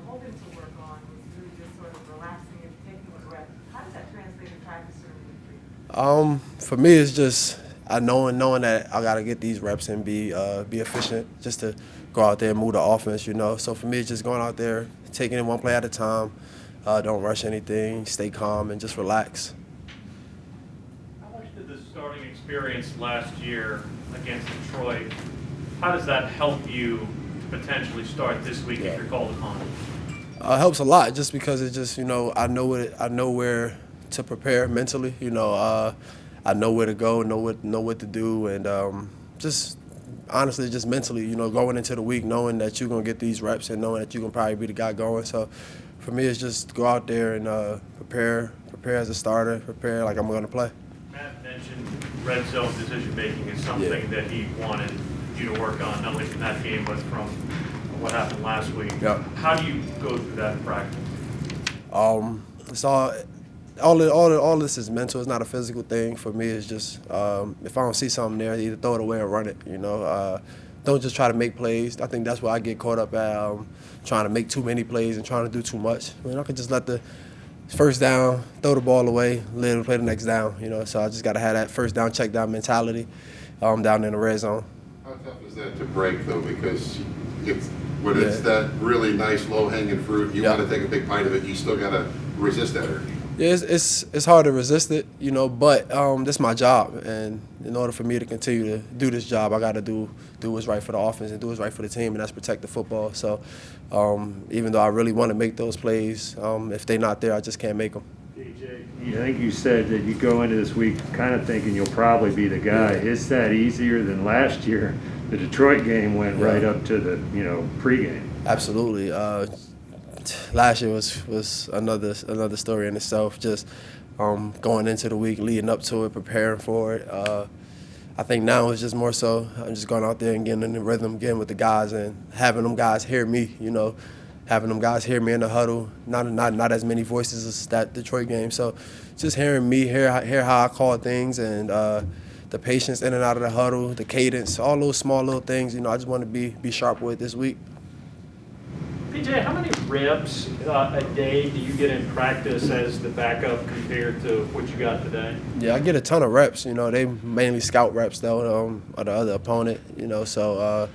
hoping to work on was really just sort of relaxing and taking a breath. How does that translate in practice during the week? For me, it's just knowing that I got to get these reps and be efficient, just to go out there and move the offense. So for me, it's just going out there, taking it one play at a time. Don't rush anything. Stay calm and just relax. How much did the starting experience last year against Detroit? How does that help you to potentially start this week if you're called upon? It helps a lot, just because it's just I know where to prepare mentally. I know where to go, know what to do, and just honestly, just mentally, going into the week, knowing that you're gonna get these reps and knowing that you're gonna probably be the guy going. So for me, it's just go out there and prepare as a starter, prepare like I'm gonna play. Matt mentioned red zone decision making is something that he wanted you to work on, not only from that game but from what happened last week. Yeah. How do you go through that in practice? It's all this is mental. It's not a physical thing. For me, it's just if I don't see something there, either throw it away or run it. Don't just try to make plays. I think that's where I get caught up at, trying to make too many plays and trying to do too much. I could just let the first down, throw the ball away, let it play the next down. So I just got to have that first down, check down mentality down in the red zone. How tough is that to break, though? Because when it's that really nice low-hanging fruit, you want to take a big bite of it, you still got to resist that urge. Yeah, it's hard to resist it, but that's my job. And in order for me to continue to do this job, I got to do what's right for the offense and do what's right for the team, and that's protect the football. So even though I really want to make those plays, if they're not there, I just can't make them. DJ, I think you said that you go into this week kind of thinking you'll probably be the guy. Is that easier than last year? The Detroit game went right up to the pregame. Absolutely. Last year was another story in itself. Just going into the week, leading up to it, preparing for it. I think now it's just more so I'm just going out there and getting in the rhythm, getting with the guys, and having them guys hear me. Having them guys hear me in the huddle. Not as many voices as that Detroit game. So just hearing me, hear how I call things, and the patience in and out of the huddle, the cadence, all those small little things. I just want to be sharp with this week. PJ, how many reps a day do you get in practice as the backup compared to what you got today? Yeah, I get a ton of reps. They mainly scout reps though, of the other opponent. So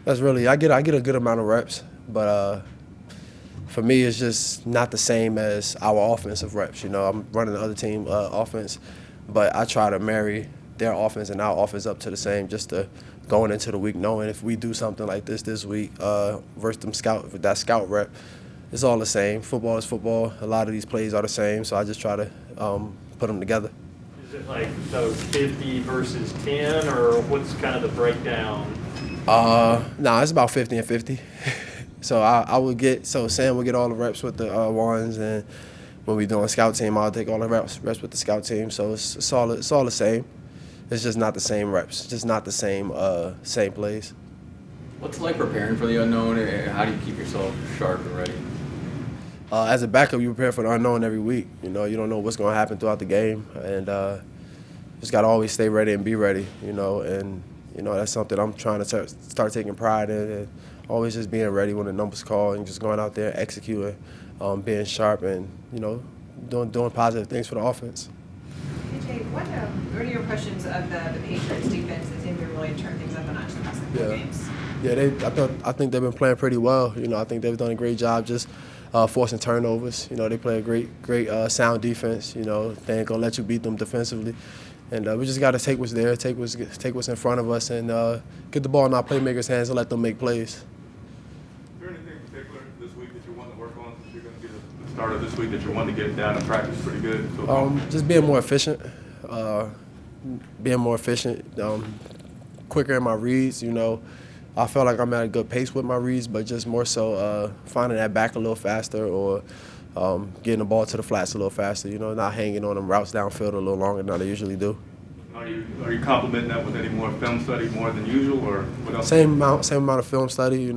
that's really I get a good amount of reps, but for me it's just not the same as our offensive reps. I'm running the other team offense, but I try to marry their offense and our offense up to the same, just to going into the week knowing if we do something like this week versus that scout rep, it's all the same. Football is football. A lot of these plays are the same, so I just try to put them together. Is it like so 50 versus 10, or what's kind of the breakdown? It's about 50 and 50. So Sam would get all the reps with the ones, and when we doing scout team, I'll take all the reps with the scout team. So it's all the same. It's just not the same reps. It's just not the same plays. What's it like preparing for the unknown, and how do you keep yourself sharp and ready? As a backup, you prepare for the unknown every week. You don't know what's going to happen throughout the game, and just got to always stay ready and be ready. And that's something I'm trying to start taking pride in, and always just being ready when the number's called and just going out there executing, being sharp, and doing positive things for the offense. PJ, what are your impressions of the Patriots defense that seem to really turn things up a notch the past couple of games? Yeah, I think they've been playing pretty well. I think they've done a great job just forcing turnovers. They play a great sound defense. They ain't gonna let you beat them defensively, and we just got to take what's there, take what's in front of us, and get the ball in our playmakers' hands and let them make plays. Is there anything in particular this week that you want to work on since you're going to get the start of this week that you want to get down and practice pretty good? Just being more efficient. Quicker in my reads. I feel like I'm at a good pace with my reads, but just more so finding that back a little faster, or getting the ball to the flats a little faster. Not hanging on them routes downfield a little longer than I usually do. Are you complementing that with any more film study more than usual, or what else? Same amount of film study.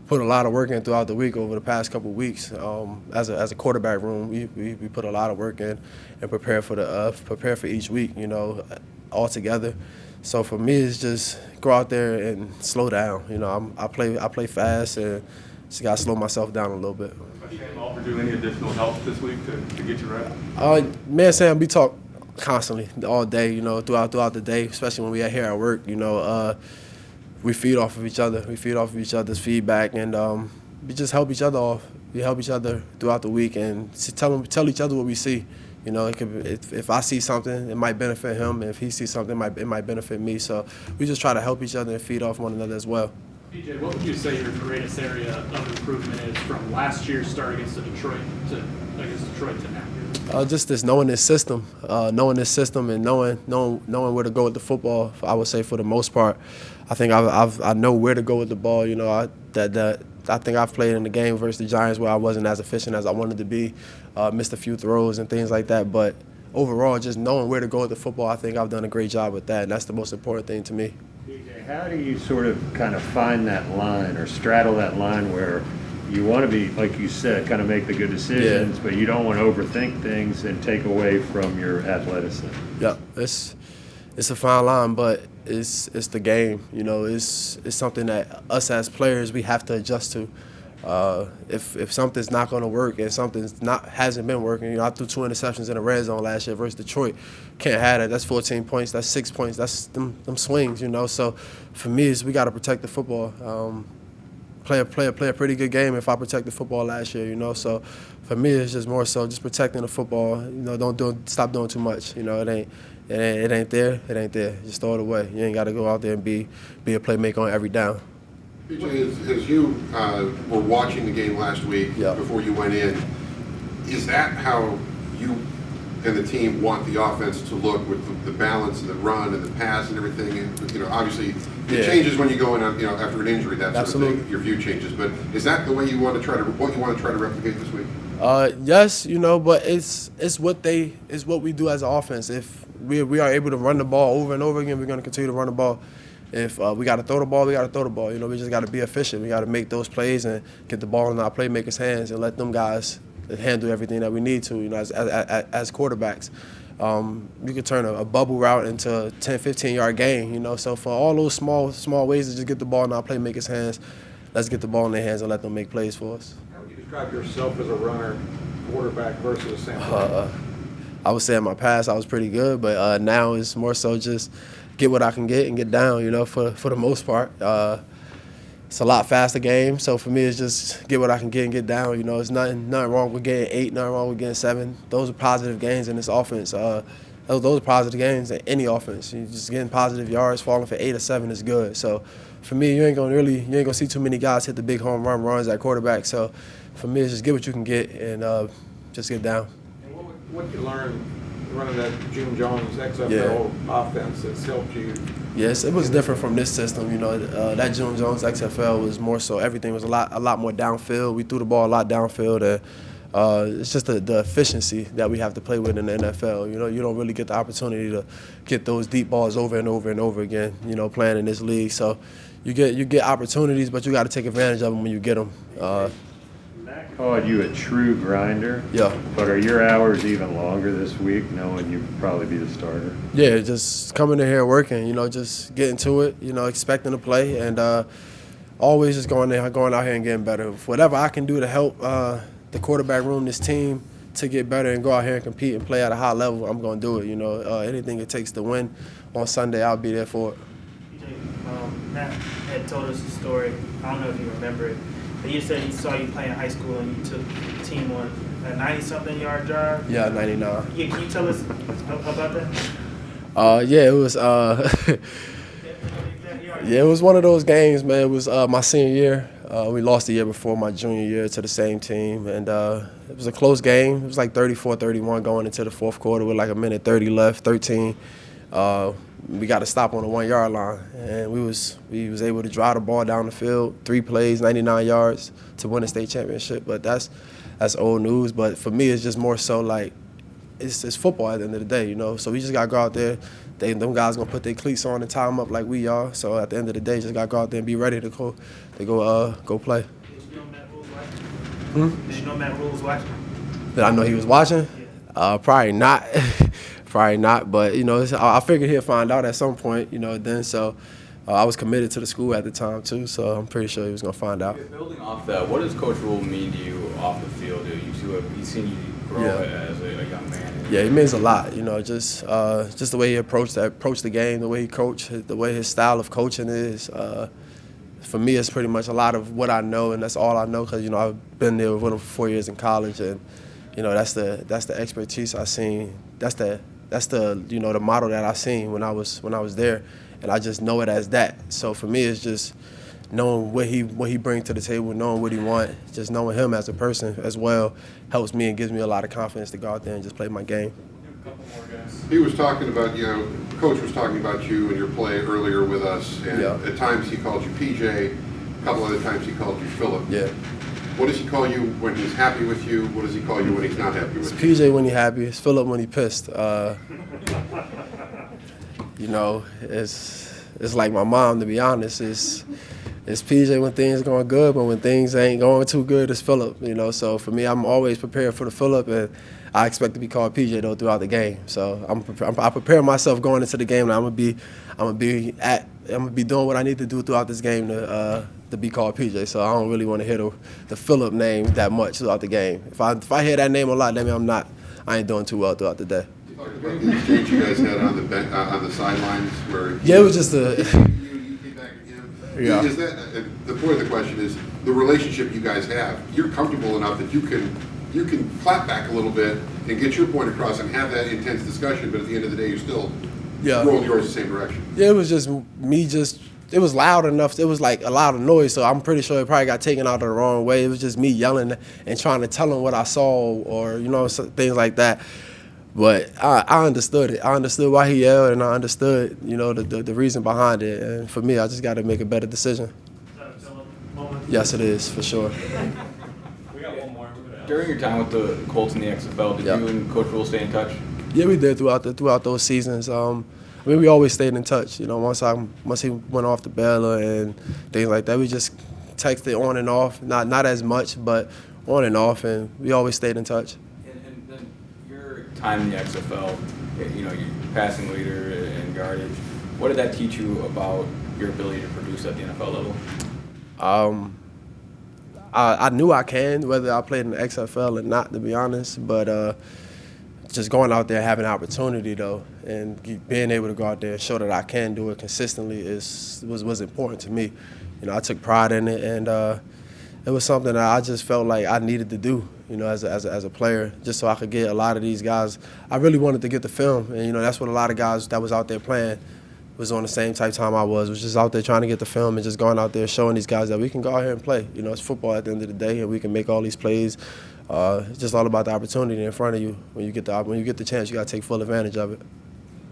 Put a lot of work in throughout the week over the past couple of weeks. As a quarterback room, we put a lot of work in and prepare for each week. All together. So for me, it's just go out there and slow down. I play fast, and just got to slow myself down a little bit. Has Sam offered you any additional help this week to get you ready? Me and Sam, we talk constantly all day, you know, throughout the day, especially when we are here at work. You know, we feed off of each other. We feed off of each other's feedback, and we just help each other off. We help each other throughout the week and tell each other what we see. You know, if I see something, it might benefit him. If he sees something, it might benefit me. So we just try to help each other and feed off one another as well. PJ, what would you say your greatest area of improvement is from last year's start against Detroit to now? Just this knowing this system, and knowing where to go with the football. I would say for the most part, I think I know where to go with the ball. You know, I think I've played in the game versus the Giants where I wasn't as efficient as I wanted to be, missed a few throws and things like that. But overall, just knowing where to go with the football, I think I've done a great job with that, and that's the most important thing to me. DJ, how do you sort of kind of find that line or straddle that line where you want to be, like you said, kind of make the good decisions, but you don't want to overthink things and take away from your athleticism? Yeah, it's a fine line, but it's the game. You know, it's something that us as players we have to adjust to. If something's not going to work and hasn't been working, you know, I threw 2 interceptions in the red zone last year versus Detroit. Can't have that. That's 14 points. That's 6 points. That's them swings. You know, so for me, we got to protect the football. Play a pretty good game if I protect the football last year. You know, so for me, it's just more so just protecting the football. You know, stop doing too much. You know, it ain't there. It ain't there. Just throw it away. You ain't got to go out there and be a playmaker on every down. PJ, as you were watching the game last week before you went in, is that how you and the team want the offense to look with the balance and the run and the pass and everything? And, you know, obviously it changes when you go in, you know, after an injury, that sort of thing. Your view changes. But is that the way you want to try to replicate this week? Yes, you know, but it's what we do as an offense. If we are able to run the ball over and over again, we're going to continue to run the ball. If we got to throw the ball, we got to throw the ball. You know, we just got to be efficient. We got to make those plays and get the ball in our playmakers' hands and let them guys handle everything that we need to. You know, as quarterbacks, you could turn a bubble route into a 10, 15-yard gain. You know, so for all those small ways to just get the ball in our playmakers' hands, let's get the ball in their hands and let them make plays for us. How would you describe yourself as a runner, quarterback versus a Sam Darnold? I would say in my past I was pretty good, but now it's more so just get what I can get and get down, you know, for the most part. It's a lot faster game, so for me it's just get what I can get and get down. You know, it's nothing wrong with getting 8, nothing wrong with getting 7. Those are positive gains in this offense. Those are positive gains in any offense. You just getting positive yards, falling for 8 or 7 is good. So for me, you ain't gonna see too many guys hit the big home run runs at quarterback. So for me, it's just get what you can get and just get down. And what you learn running that June Jones XFL offense that's helped you? Yes, it was different from this system. You know, that June Jones XFL was more so everything was a lot more downfield. We threw the ball a lot downfield, and it's just the efficiency that we have to play with in the NFL. You know, you don't really get the opportunity to get those deep balls over and over and over again. You know, playing in this league, so you get opportunities, but you got to take advantage of them when you get them. Matt called you a true grinder. Yeah. But are your hours even longer this week, knowing you'd probably be the starter? Yeah, just coming in here working, you know, just getting to it, you know, expecting to play, and always just going out here and getting better. Whatever I can do to help the quarterback room, this team, to get better and go out here and compete and play at a high level, I'm going to do it. You know, anything it takes to win on Sunday, I'll be there for it. Matt had told us a story. I don't know if you remember it. But you said he saw you play in high school and you took the team on a 90-something yard drive. Yeah, 99. Yeah, can you tell us about that? Yeah, it was. Yeah, it was one of those games, man. It was my senior year. We lost the year before my junior year to the same team, and it was a close game. It was like 34-31 going into the fourth quarter with like a minute 30 left, 13. We got to stop on the 1 yard line, and we was able to drive the ball down the field, 3 plays, 99 yards to win a state championship. But that's old news. But for me, it's just more so like it's football at the end of the day, you know. So we just got to go out there. Them guys gonna put their cleats on and tie them up like we are. So at the end of the day, just got to go out there and be ready to go play. Did you know Matt Rule's watching? Did you know Matt Rule's watching? Did I know he was watching? Yeah. Probably not. Probably not, but, you know, I figured he'll find out at some point, you know, then. So I was committed to the school at the time too, so I'm pretty sure he was gonna find out. Building off that, what does Coach Rule mean to you off the field? He's seen you grow as a young man. Yeah, it means a lot. You know, just the way he approached the game, the way he coached, the way his style of coaching is. For me, it's pretty much a lot of what I know, and that's all I know because, you know, I've been there with him for 4 years in college, and, you know, that's the expertise I seen. That's the you know, the model that I seen when I was there, and I just know it as that. So for me, it's just knowing what he brings to the table, knowing what he wants, just knowing him as a person as well helps me and gives me a lot of confidence to go out there and just play my game. He was talking about, you know, Coach was talking about you and your play earlier with us, and at times he called you PJ, a couple other times he called you Philip. Yeah. What does he call you when he's happy with you? What does he call you when he's not happy with you? It's PJ when he's happy. It's Philip when he's pissed. You know, it's like my mom, to be honest. It's PJ when things are going good, but when things ain't going too good, it's Philip. You know, so for me, I'm always prepared for the Philip, and I expect to be called PJ though throughout the game. So I prepare myself going into the game, and I'm gonna be doing what I need to do throughout this game to be called PJ. So I don't really want to hear the Philip name that much throughout the game. If I hear that name a lot, that means I ain't doing too well throughout the day. Talk about the exchange you guys had on the sidelines where it was just you came back at him. Yeah. Is that the point of the question? Is the relationship you guys have? You're comfortable enough that you can clap back a little bit and get your point across and have that intense discussion, but at the end of the day, you're still rolling yours the same direction. Yeah, it was just me. It was loud enough. It was like a lot of noise, so I'm pretty sure it probably got taken out the wrong way. It was just me yelling and trying to tell him what I saw, or you know, things like that. But I understood it. I understood why he yelled, and I understood, you know, the reason behind it. And for me, I just got to make a better decision. Is that a Philip moment? Yes, it is, for sure. We got one more. During your time with the Colts in the XFL, did you and Coach Rule stay in touch? Yeah, we did throughout those seasons. I mean, we always stayed in touch. You know, once he went off to Baylor and things like that, we just texted on and off. Not as much, but on and off, and we always stayed in touch. And then your time in the XFL, you know, your passing leader and yardage. What did that teach you about your ability to produce at the NFL level? I knew I can, whether I played in the XFL or not, to be honest. But just going out there, having an opportunity though, and being able to go out there and show that I can do it consistently was important to me. You know, I took pride in it, and it was something that I just felt like I needed to do. You know, as a player, just so I could get a lot of these guys. I really wanted to get the film, and you know, that's what a lot of guys that was out there playing was on the same type time I was just out there trying to get the film and just going out there showing these guys that we can go out here and play. You know, it's football at the end of the day, and we can make all these plays. It's just all about the opportunity in front of you. When you get the chance, you got to take full advantage of it.